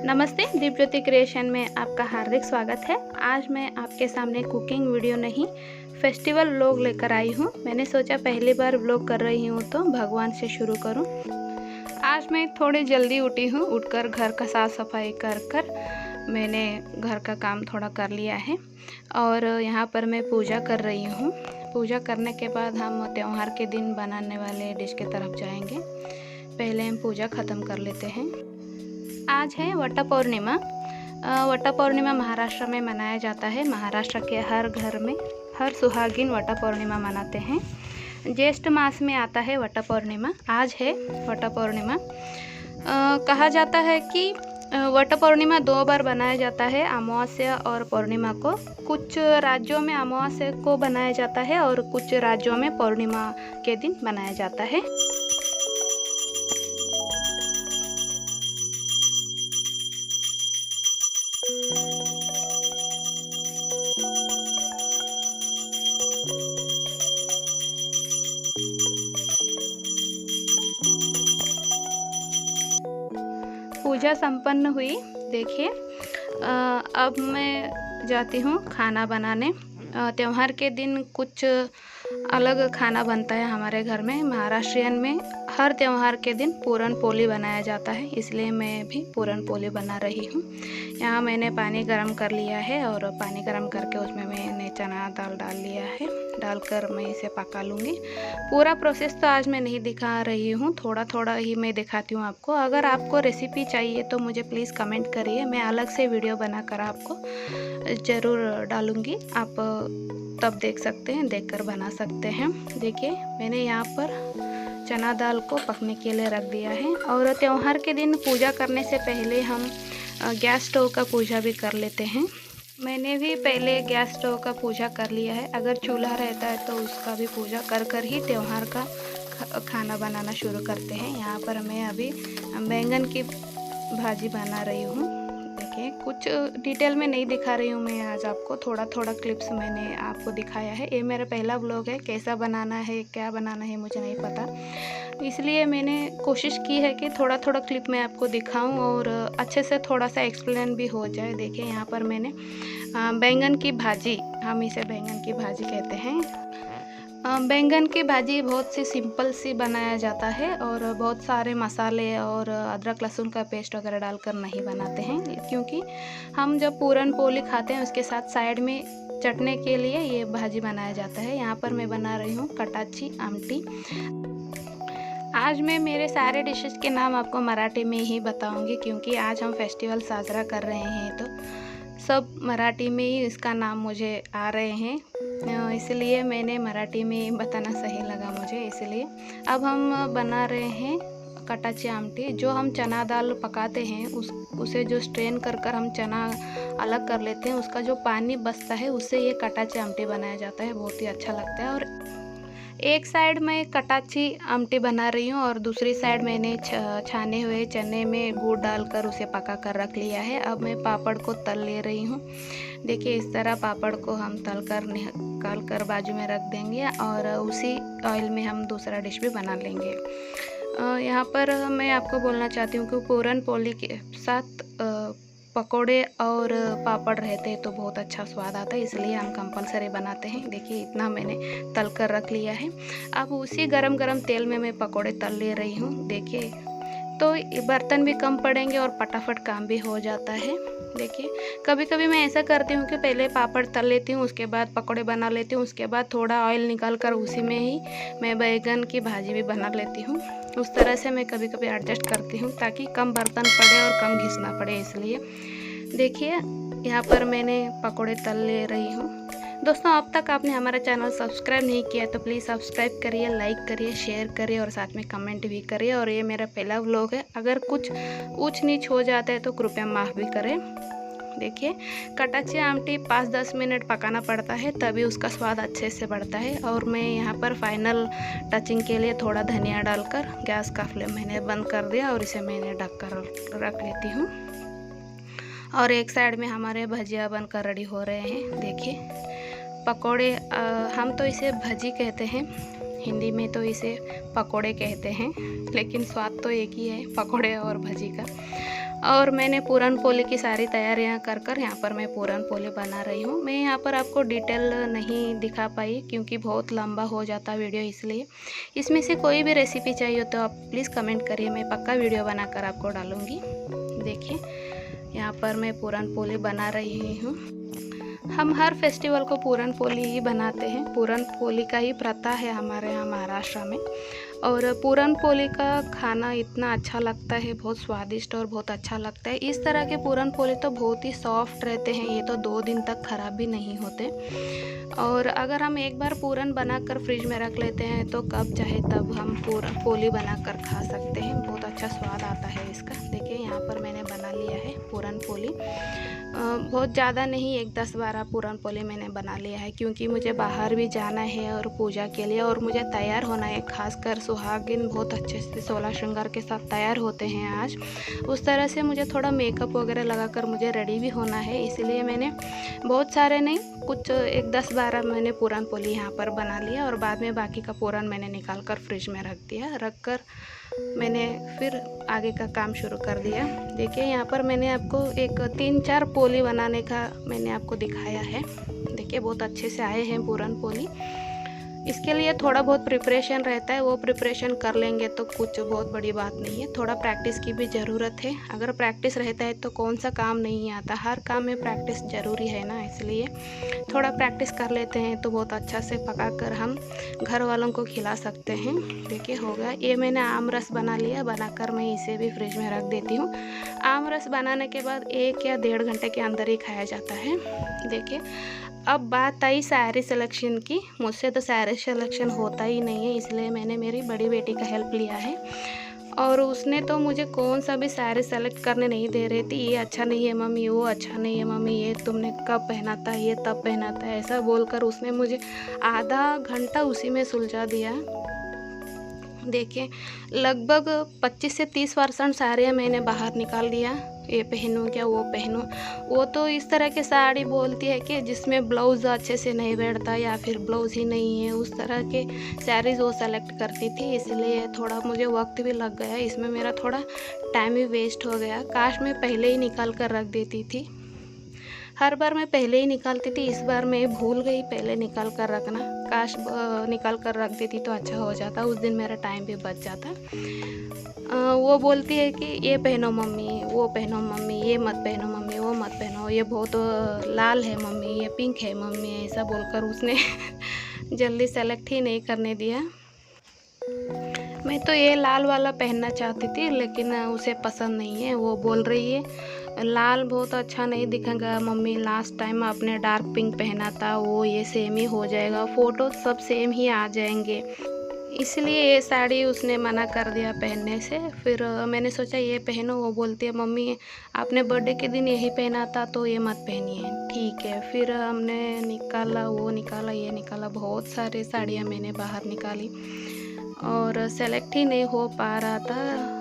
नमस्ते, दीपज्योति क्रिएशन में आपका हार्दिक स्वागत है। आज मैं आपके सामने कुकिंग वीडियो नहीं, फेस्टिवल व्लॉग लेकर आई हूँ। मैंने सोचा पहली बार व्लॉग कर रही हूँ तो भगवान से शुरू करूँ। आज मैं थोड़ी जल्दी उठी हूँ। उठकर घर का साफ़ सफाई कर मैंने घर का काम थोड़ा कर लिया है और यहाँ पर मैं पूजा कर रही हूँ। पूजा करने के बाद हम त्यौहार के दिन बनाने वाले डिश की तरफ जाएंगे। पहले हम पूजा ख़त्म कर लेते हैं। आज है वट पौर्णिमा। वट पौर्णिमा महाराष्ट्र में मनाया जाता है। महाराष्ट्र के हर घर में हर सुहागिन वट पौर्णिमा मनाते हैं। ज्येष्ठ मास में आता है वट पौर्णिमा। आज है वट पौर्णिमा। कहा जाता है कि वट पौर्णिमा 2 बार बनाया जाता है, अमावस्या और पूर्णिमा को। कुछ राज्यों में अमावस्या को बनाया जाता है और कुछ राज्यों में पूर्णिमा के दिन बनाया जाता है। पूजा संपन्न हुई। देखिए, अब मैं जाती हूँ खाना बनाने। त्यौहार के दिन कुछ अलग खाना बनता है हमारे घर में। महाराष्ट्रियन में हर त्यौहार के दिन पूरन पोली बनाया जाता है, इसलिए मैं भी पूरन पोली बना रही हूँ। यहाँ मैंने पानी गरम कर लिया है और पानी गरम करके उसमें मैंने चना दाल डाल लिया है। डालकर मैं इसे पका लूँगी। पूरा प्रोसेस तो आज मैं नहीं दिखा रही हूँ, थोड़ा थोड़ा ही मैं दिखाती हूँ आपको। अगर आपको रेसिपी चाहिए तो मुझे प्लीज़ कमेंट करिए, मैं अलग से वीडियो बनाकर आपको ज़रूर डालूँगी। आप तब देख सकते हैं, देखकर बना सकते हैं। देखिए, मैंने यहाँ पर चना दाल को पकने के लिए रख दिया है। और त्यौहार के दिन पूजा करने से पहले हम गैस स्टोव का पूजा भी कर लेते हैं। मैंने भी पहले गैस स्टोव का पूजा कर लिया है। अगर चूल्हा रहता है तो उसका भी पूजा कर ही त्यौहार का खाना बनाना शुरू करते हैं। यहाँ पर मैं अभी बैंगन की भाजी बना रही हूँ। देखिए, कुछ डिटेल में नहीं दिखा रही हूँ मैं आज आपको, थोड़ा थोड़ा क्लिप्स मैंने आपको दिखाया है। ये मेरा पहला व्लॉग है। कैसा बनाना है, क्या बनाना है, मुझे नहीं पता, इसलिए मैंने कोशिश की है कि थोड़ा थोड़ा क्लिप मैं आपको दिखाऊं और अच्छे से थोड़ा सा एक्सप्लेन भी हो जाए। देखिए, यहाँ पर मैंने बैंगन की भाजी, हम इसे बैंगन की भाजी कहते हैं। बैंगन की भाजी बहुत सी सिंपल सी बनाया जाता है और बहुत सारे मसाले और अदरक लहसुन का पेस्ट वगैरह डालकर नहीं बनाते हैं, क्योंकि हम जब पूरन पोली खाते हैं उसके साथ साइड में चटने के लिए ये भाजी बनाया जाता है। यहाँ पर मैं बना रही हूँ कटाची आमटी। आज मैं मेरे सारे डिशेस के नाम आपको मराठी में ही बताऊंगी, क्योंकि आज हम फेस्टिवल साजरा कर रहे हैं तो सब मराठी में ही इसका नाम मुझे आ रहे हैं, इसलिए मैंने मराठी में बताना सही लगा मुझे, इसलिए। अब हम बना रहे हैं कटाची आमटी। जो हम चना दाल पकाते हैं उसे जो स्ट्रेन कर हम चना अलग कर लेते हैं, उसका जो पानी बचता है उससे ये कटाची आमटी बनाया जाता है। बहुत ही अच्छा लगता है। और एक साइड मैं कटाची आमटी बना रही हूँ और दूसरी साइड मैंने छाने हुए चने में गुड़ डालकर उसे पका कर रख लिया है। अब मैं पापड़ को तल ले रही हूँ। देखिए, इस तरह पापड़ को हम तल कर निकाल कर बाजू में रख देंगे और उसी ऑयल में हम दूसरा डिश भी बना लेंगे। यहाँ पर मैं आपको बोलना चाहती हूँ कि पूरन पोली के साथ पकोड़े और पापड़ रहते हैं तो बहुत अच्छा स्वाद आता है, इसलिए हम कंपलसरी बनाते हैं। देखिए, इतना मैंने तल कर रख लिया है। अब उसी गरम गरम तेल में मैं पकोड़े तल ले रही हूँ। देखिए, तो बर्तन भी कम पड़ेंगे और फटाफट काम भी हो जाता है। देखिए, कभी कभी मैं ऐसा करती हूँ कि पहले पापड़ तल लेती हूँ, उसके बाद पकोड़े बना लेती हूँ, उसके बाद थोड़ा ऑयल निकाल कर उसी में ही मैं बैंगन की भाजी भी बना लेती हूँ। उस तरह से मैं कभी कभी एडजस्ट करती हूँ ताकि कम बर्तन पड़े और कम घिसना पड़े, इसलिए। देखिए, यहाँ पर मैंने पकोड़े तल ले रही हूँ। दोस्तों, अब तक आपने हमारा चैनल सब्सक्राइब नहीं किया तो प्लीज़ सब्सक्राइब करिए, लाइक करिए, शेयर करिए और साथ में कमेंट भी करिए। और ये मेरा पहला व्लॉग है, अगर कुछ ऊंच नीच हो जाता है तो कृपया माफ़ भी करें। देखिए, कटाची आमटी 5-10 मिनट पकाना पड़ता है, तभी उसका स्वाद अच्छे से बढ़ता है। और मैं यहाँ पर फाइनल टचिंग के लिए थोड़ा धनिया डालकर गैस का फ्लेम मैंने बंद कर दिया और इसे मैंने ढक कर रख लेती हूँ। और एक साइड में हमारे भजिया बनकर रेडी हो रहे हैं। देखिए, पकोड़े, हम तो इसे भजी कहते हैं, हिंदी में तो इसे पकोड़े कहते हैं, लेकिन स्वाद तो एक ही है, पकोड़े और भजी का। और मैंने पूरन पोली की सारी तैयारियां कर कर यहाँ पर मैं पूरन पोली बना रही हूँ। मैं यहाँ पर आपको डिटेल नहीं दिखा पाई क्योंकि बहुत लंबा हो जाता वीडियो, इसलिए इसमें से कोई भी रेसिपी चाहिए तो आप प्लीज़ कमेंट करिए, मैं पक्का वीडियो बनाकर आपको डालूँगी। देखिए यहाँ पर मैं पूरन पोली बना रही हूँ। हम हर फेस्टिवल को पूरन पोली ही बनाते हैं। पूरन पोली का ही प्रथा है हमारे यहाँ महाराष्ट्र में। और पूरन पोली का खाना इतना अच्छा लगता है, बहुत स्वादिष्ट और बहुत अच्छा लगता है। इस तरह के पूरन पोली तो बहुत ही सॉफ्ट रहते हैं, ये तो 2 दिन तक ख़राब भी नहीं होते। और अगर हम एक बार पूरन बनाकर फ्रिज में रख लेते हैं तो कब चाहे तब हम पूरन पोली बनाकर खा सकते हैं। बहुत अच्छा स्वाद आता है इसका। देखिए यहाँ पर मैंने बना लिया है पूरन पोली। बहुत ज़्यादा नहीं, 10-12 पूरन पोली मैंने बना लिया है क्योंकि मुझे बाहर भी जाना है और पूजा के लिए, और मुझे तैयार होना है। खासकर सुहागिन बहुत अच्छे से 16 श्रृंगार के साथ तैयार होते हैं आज। उस तरह से मुझे थोड़ा मेकअप वगैरह लगाकर मुझे रेडी भी होना है, इसलिए मैंने बहुत सारे नहीं, कुछ 10-12 मैंने पूरन पोली यहाँ पर बना लिया। और बाद में बाकी का पूरन मैंने निकाल कर फ्रिज में रख दिया। रख कर मैंने फिर आगे का काम शुरू कर दिया। देखिए यहाँ पर मैंने आपको एक 3-4 पोली बनाने का मैंने आपको दिखाया है। देखिए बहुत अच्छे से आए हैं पूरन पोली। इसके लिए थोड़ा बहुत प्रिपरेशन रहता है, वो प्रिपरेशन कर लेंगे तो कुछ बहुत बड़ी बात नहीं है। थोड़ा प्रैक्टिस की भी ज़रूरत है। अगर प्रैक्टिस रहता है तो कौन सा काम नहीं आता, हर काम में प्रैक्टिस ज़रूरी है ना, इसलिए थोड़ा प्रैक्टिस कर लेते हैं तो बहुत अच्छा से पका कर हम घर वालों को खिला सकते हैं। देखिए हो गया। ये मैंने आम रस बना लिया, बनाकर मैं इसे भी फ्रिज में रख देती हूँ। आम रस बनाने के बाद 1 या 1.5 घंटे के अंदर ही खाया जाता है। देखिए अब बात आई साड़ी सिलेक्शन की। मुझसे तो साड़ी सिलेक्शन होता ही नहीं है, इसलिए मैंने मेरी बड़ी बेटी का हेल्प लिया है। और उसने तो मुझे कौन सा भी साड़ी सेलेक्ट करने नहीं दे रही थी। ये अच्छा नहीं है मम्मी, वो अच्छा नहीं है मम्मी, ये तुमने कब पहना था, ये तब पहना था, ऐसा बोलकर उसने मुझे आधा घंटा उसी में सुलझा दिया। देखिए लगभग 25 से 30% साड़ियाँ मैंने बाहर निकाल दिया। ये पहनूँ क्या, वो पहनूँ। वो तो इस तरह की साड़ी बोलती है कि जिसमें ब्लाउज़ अच्छे से नहीं बैठता या फिर ब्लाउज़ ही नहीं है, उस तरह के साड़ीज़ वो सेलेक्ट करती थी। इसलिए थोड़ा मुझे वक्त भी लग गया, इसमें मेरा थोड़ा टाइम भी वेस्ट हो गया। काश मैं पहले ही निकाल कर रख देती थी। हर बार मैं पहले ही निकालती थी, इस बार मैं भूल गई पहले निकाल कर रखना। काश निकाल कर रख देती तो अच्छा हो जाता, उस दिन मेरा टाइम भी बच जाता। वो बोलती है कि ये पहनो मम्मी, वो पहनो मम्मी, ये मत पहनो मम्मी, वो मत पहनो, ये बहुत लाल है मम्मी, ये पिंक है मम्मी, ऐसा बोलकर उसने जल्दी सेलेक्ट ही नहीं करने दिया। मैं तो ये लाल वाला पहनना चाहती थी लेकिन उसे पसंद नहीं है। वो बोल रही है लाल बहुत अच्छा नहीं दिखेगा मम्मी, लास्ट टाइम आपने डार्क पिंक पहना था, वो ये सेम ही हो जाएगा, फ़ोटो सब सेम ही आ जाएंगे, इसलिए ये साड़ी उसने मना कर दिया पहनने से। फिर मैंने सोचा ये पहनो। वो बोलती है मम्मी आपने बर्थडे के दिन यही पहना था तो ये मत पहनिए। ठीक है, फिर हमने निकाला, वो निकाला, ये निकाला, बहुत सारी साड़ियाँ मैंने बाहर निकाली और सेलेक्ट ही नहीं हो पा रहा था।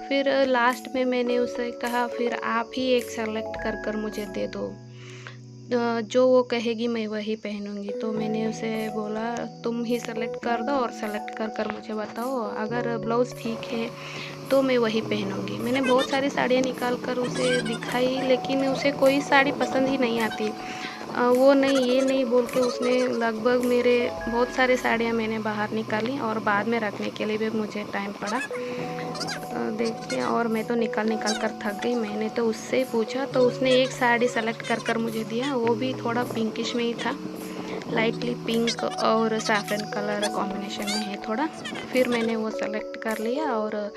फिर लास्ट में मैंने उसे कहा फिर आप ही एक सेलेक्ट कर कर मुझे दे दो, जो वो कहेगी मैं वही पहनूंगी। तो मैंने उसे बोला तुम ही सेलेक्ट कर दो और सेलेक्ट कर कर मुझे बताओ, अगर ब्लाउज़ ठीक है तो मैं वही पहनूंगी। मैंने बहुत सारी साड़ियाँ निकाल कर उसे दिखाई लेकिन उसे कोई साड़ी पसंद ही नहीं आती। वो नहीं ये नहीं बोल के उसने लगभग मेरे बहुत सारी साड़ियाँ मैंने बाहर निकाली और बाद में रखने के लिए भी मुझे टाइम पड़ा। देखिए और मैं तो निकाल कर थक गई। मैंने तो उससे पूछा तो उसने एक साड़ी सेलेक्ट कर कर मुझे दिया, वो भी थोड़ा पिंकिश में ही था, लाइटली पिंक और सैफरन कलर कॉम्बिनेशन में है थोड़ा। फिर मैंने वो सेलेक्ट कर लिया और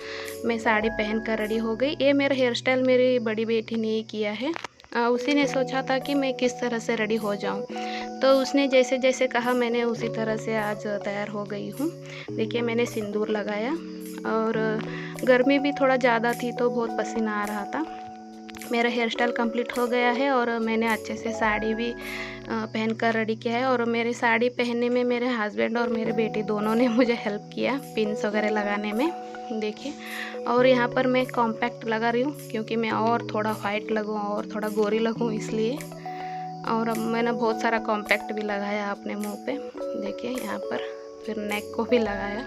मैं साड़ी पहन कर रेडी हो गई। ये मेरा हेयर स्टाइल मेरी बड़ी बेटी ने ही किया है। उसी ने सोचा था कि मैं किस तरह से रेडी हो जाऊं, तो उसने जैसे जैसे कहा मैंने उसी तरह से आज तैयार हो गई हूँ। देखिए मैंने सिंदूर लगाया और गर्मी भी थोड़ा ज़्यादा थी तो बहुत पसीना आ रहा था। मेरा हेयर स्टाइल कंप्लीट हो गया है और मैंने अच्छे से साड़ी भी पहन कर रेडी किया है। और मेरी साड़ी पहनने में मेरे हस्बैंड और मेरे बेटी दोनों ने मुझे हेल्प किया पिन्स वगैरह लगाने में। देखिए और यहाँ पर मैं कॉम्पैक्ट लगा रही हूँ क्योंकि मैं और थोड़ा वाइट लगूँ और थोड़ा गोरी लगूँ इसलिए। और अब मैंने बहुत सारा कॉम्पैक्ट भी लगाया अपने मुंह पे। देखिए यहाँ पर फिर नेक को भी लगाया।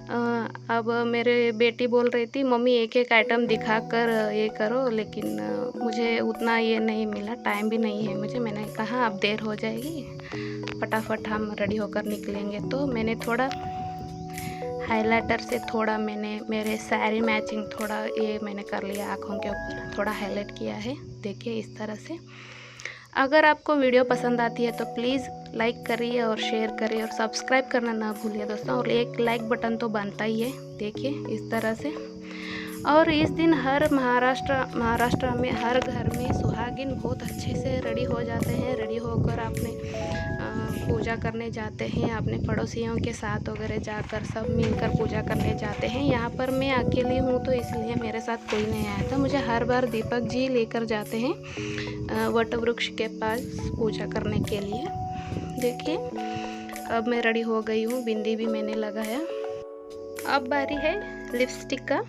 अब मेरे बेटी बोल रही थी मम्मी एक एक आइटम दिखा कर ये करो, लेकिन मुझे उतना ये नहीं मिला, टाइम भी नहीं है मुझे। मैंने कहा अब देर हो जाएगी, फटाफट हम रेडी होकर निकलेंगे। तो मैंने थोड़ा हाइलाइटर से थोड़ा मैंने मेरे साड़ी मैचिंग थोड़ा ये मैंने कर लिया, आँखों के ऊपर थोड़ा हाईलाइट किया है। देखिए इस तरह से। अगर आपको वीडियो पसंद आती है तो प्लीज़ लाइक करिए और शेयर करिए और सब्सक्राइब करना ना भूलिए दोस्तों, और एक लाइक बटन तो बनता ही है। देखिए इस तरह से। और इस दिन हर महाराष्ट्र में हर घर में सुहागिन बहुत अच्छे से रेडी हो जाते हैं। रेडी होकर अपने पूजा करने जाते हैं, अपने पड़ोसियों के साथ वगैरह जाकर सब मिलकर पूजा करने जाते हैं। यहाँ पर मैं अकेली हूँ तो इसलिए मेरे साथ कोई नहीं आया था। मुझे हर बार दीपक जी लेकर जाते हैं वट वृक्ष के पास पूजा करने के लिए। देखिए अब मैं रेडी हो गई हूँ, बिंदी भी मैंने लगाया। अब बारी है लिपस्टिक का।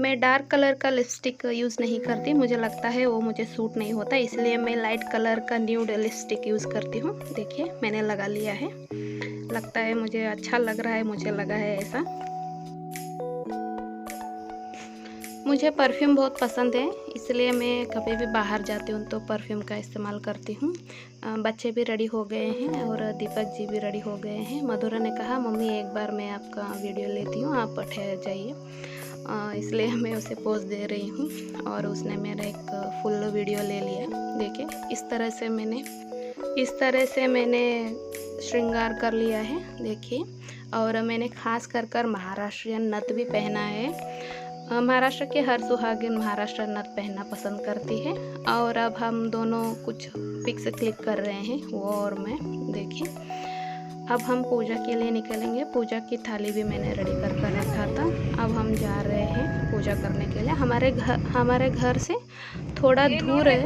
मैं डार्क कलर का लिपस्टिक यूज़ नहीं करती, मुझे लगता है वो मुझे सूट नहीं होता, इसलिए मैं लाइट कलर का न्यूड लिपस्टिक यूज़ करती हूँ। देखिए मैंने लगा लिया है, लगता है मुझे अच्छा लग रहा है, मुझे लगा है ऐसा। मुझे परफ्यूम बहुत पसंद है, इसलिए मैं कभी भी बाहर जाती हूँ तो परफ्यूम का इस्तेमाल करती हूँ। बच्चे भी रेडी हो गए हैं और दीपक जी भी रेडी हो गए हैं। मधुरा ने कहा मम्मी एक बार मैं आपका वीडियो लेती हूँ, आप ठहर जाइए, इसलिए मैं उसे पोज दे रही हूँ और उसने मेरा एक फुल वीडियो ले लिया। देखिए इस तरह से मैंने श्रृंगार कर लिया है। देखिए, और मैंने खास कर महाराष्ट्रियन नथ भी पहना है। महाराष्ट्र के हर सुहागिन महाराष्ट्र नथ पहनना पसंद करती है। और अब हम दोनों कुछ पिक्स क्लिक कर रहे हैं, वो और मैं। देखिए अब हम पूजा के लिए निकलेंगे। पूजा की थाली भी मैंने रेडी कर रखा था। अब हम जा रहे हैं पूजा करने के लिए। हमारे घर से थोड़ा दूर है,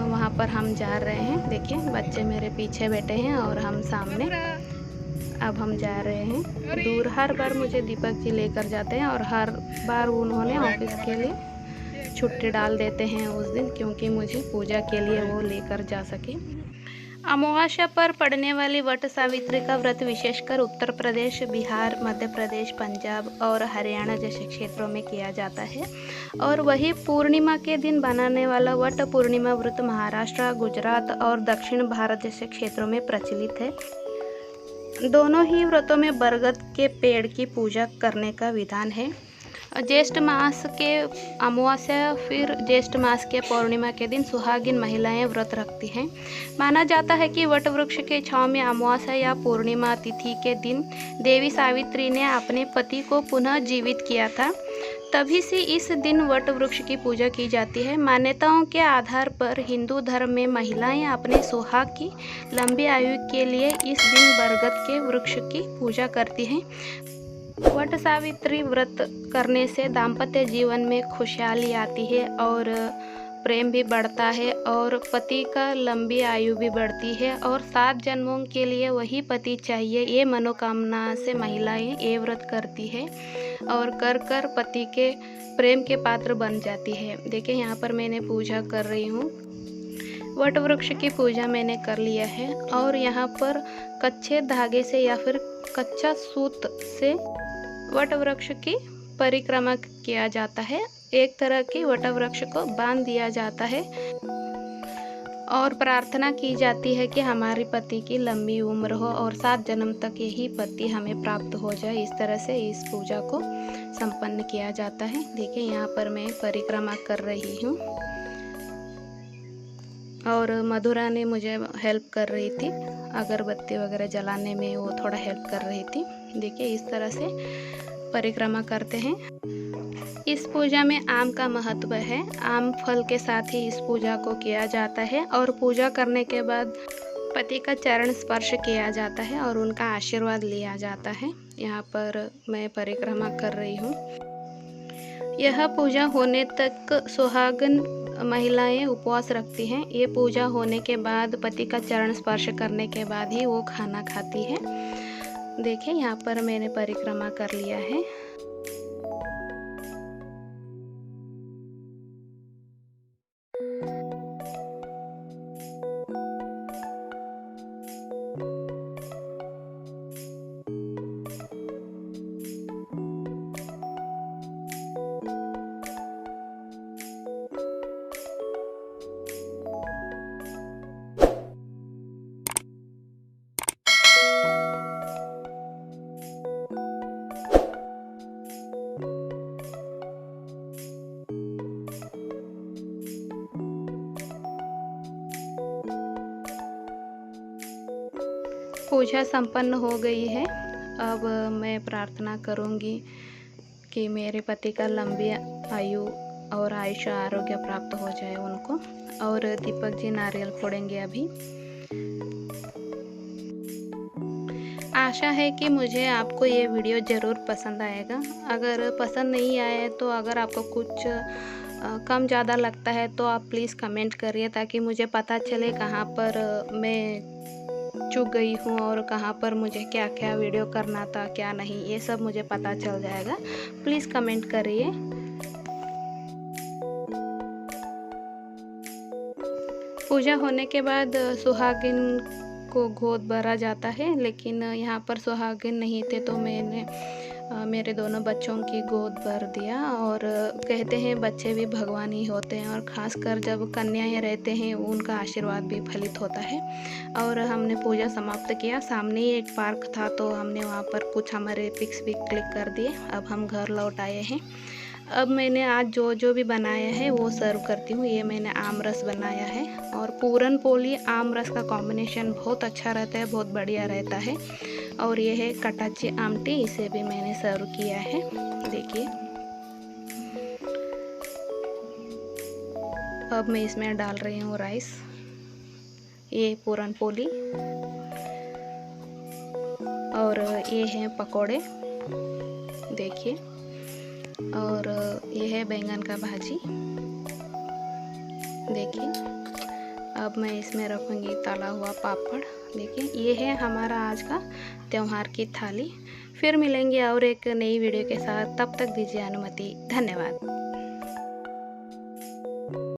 वहाँ पर हम जा रहे हैं। देखिए बच्चे मेरे पीछे बैठे हैं और हम सामने। अब हम जा रहे हैं दूर। हर बार मुझे दीपक जी लेकर जाते हैं और हर बार उन्होंने ऑफिस के लिए छुट्टी डाल देते हैं उस दिन, क्योंकि मुझे पूजा के लिए वो लेकर जा सके। अमावस्या पर पड़ने वाली वट सावित्री का व्रत विशेषकर उत्तर प्रदेश, बिहार, मध्य प्रदेश, पंजाब और हरियाणा जैसे क्षेत्रों में किया जाता है। और वही पूर्णिमा के दिन बनाने वाला वट पूर्णिमा व्रत महाराष्ट्र, गुजरात और दक्षिण भारत जैसे क्षेत्रों में प्रचलित है। दोनों ही व्रतों में बरगद के पेड़ की पूजा करने का विधान है। ज्येष्ठ मास के अमावस्या फिर ज्येष्ठ मास के पूर्णिमा के दिन सुहागिन महिलाएं व्रत रखती हैं। माना जाता है कि वट वृक्ष के छांव में अमावस्या या पूर्णिमा तिथि के दिन देवी सावित्री ने अपने पति को पुनः जीवित किया था। तभी से इस दिन वट वृक्ष की पूजा की जाती है। मान्यताओं के आधार पर हिंदू धर्म में महिलाएं अपने सुहाग की लंबी आयु के लिए इस दिन बरगद के वृक्ष की पूजा करती हैं। वट सावित्री व्रत करने से दाम्पत्य जीवन में खुशहाली आती है और प्रेम भी बढ़ता है और पति का लंबी आयु भी बढ़ती है और 7 जन्मों के लिए वही पति चाहिए, ये मनोकामना से महिलाएं ये व्रत करती है और कर पति के प्रेम के पात्र बन जाती है। देखिए यहाँ पर मैंने पूजा कर रही हूँ, वट वृक्ष की पूजा मैंने कर लिया है। और यहाँ पर कच्चे धागे से या फिर कच्चा सूत से वट वृक्ष की परिक्रमा किया जाता है। एक तरह की वट वृक्ष को बांध दिया जाता है और प्रार्थना की जाती है कि हमारे पति की लंबी उम्र हो और 7 जन्म तक यही पति हमें प्राप्त हो जाए। इस तरह से इस पूजा को संपन्न किया जाता है। देखिए यहाँ पर मैं परिक्रमा कर रही हूँ और मधुरा ने मुझे हेल्प कर रही थी, अगरबत्ती वगैरह जलाने में वो थोड़ा हेल्प कर रही थी। देखिए इस तरह से परिक्रमा करते हैं। इस पूजा में आम का महत्व है। आम फल के साथ ही इस पूजा को किया जाता है और पूजा करने के बाद पति का चरण स्पर्श किया जाता है और उनका आशीर्वाद लिया जाता है। यहाँ पर मैं परिक्रमा कर रही हूँ। यह पूजा होने तक सुहागन महिलाएं उपवास रखती हैं। ये पूजा होने के बाद पति का चरण स्पर्श करने के बाद ही वो खाना खाती है। देखिए यहाँ पर मैंने परिक्रमा कर लिया है। पूजा संपन्न हो गई है। अब मैं प्रार्थना करूंगी कि मेरे पति का लंबी आयु और आयुष्य आरोग्य प्राप्त हो जाए उनको। और दीपक जी नारियल फोड़ेंगे अभी। आशा है कि मुझे आपको ये वीडियो ज़रूर पसंद आएगा। अगर पसंद नहीं आए तो अगर आपको कुछ कम ज़्यादा लगता है तो आप प्लीज़ कमेंट करिए, ताकि मुझे पता चले कहाँ पर मैं चूक गई हूँ और कहाँ पर मुझे क्या क्या वीडियो करना था क्या नहीं, ये सब मुझे पता चल जाएगा। प्लीज़ कमेंट करिए। पूजा होने के बाद सुहागिन को गोद भरा जाता है, लेकिन यहाँ पर सुहागिन नहीं थे तो मैंने मेरे दोनों बच्चों की गोद भर दिया। और कहते हैं बच्चे भी भगवान ही होते हैं, और ख़ासकर जब कन्याएं रहते हैं उनका आशीर्वाद भी फलित होता है। और हमने पूजा समाप्त किया। सामने ही एक पार्क था तो हमने वहाँ पर कुछ हमारे पिक्स भी क्लिक कर दिए। अब हम घर लौट आए हैं। अब मैंने आज जो जो भी बनाया है वो सर्व करती हूँ। ये मैंने आम रस बनाया है, और पूरन पोली आम रस का कॉम्बिनेशन बहुत अच्छा रहता है, बहुत बढ़िया रहता है। और ये है कटाची आमटी, इसे भी मैंने सर्व किया है। देखिए, अब मैं इसमें डाल रही हूँ राइस। ये पूरन पोली, और ये है पकोड़े, देखिए। और ये है बैंगन का भाजी, देखिए। अब मैं इसमें रखूँगी तला हुआ पापड़, देखिए। ये है हमारा आज का त्यौहार की थाली। फिर मिलेंगे और एक नई वीडियो के साथ। तब तक दीजिए अनुमति। धन्यवाद।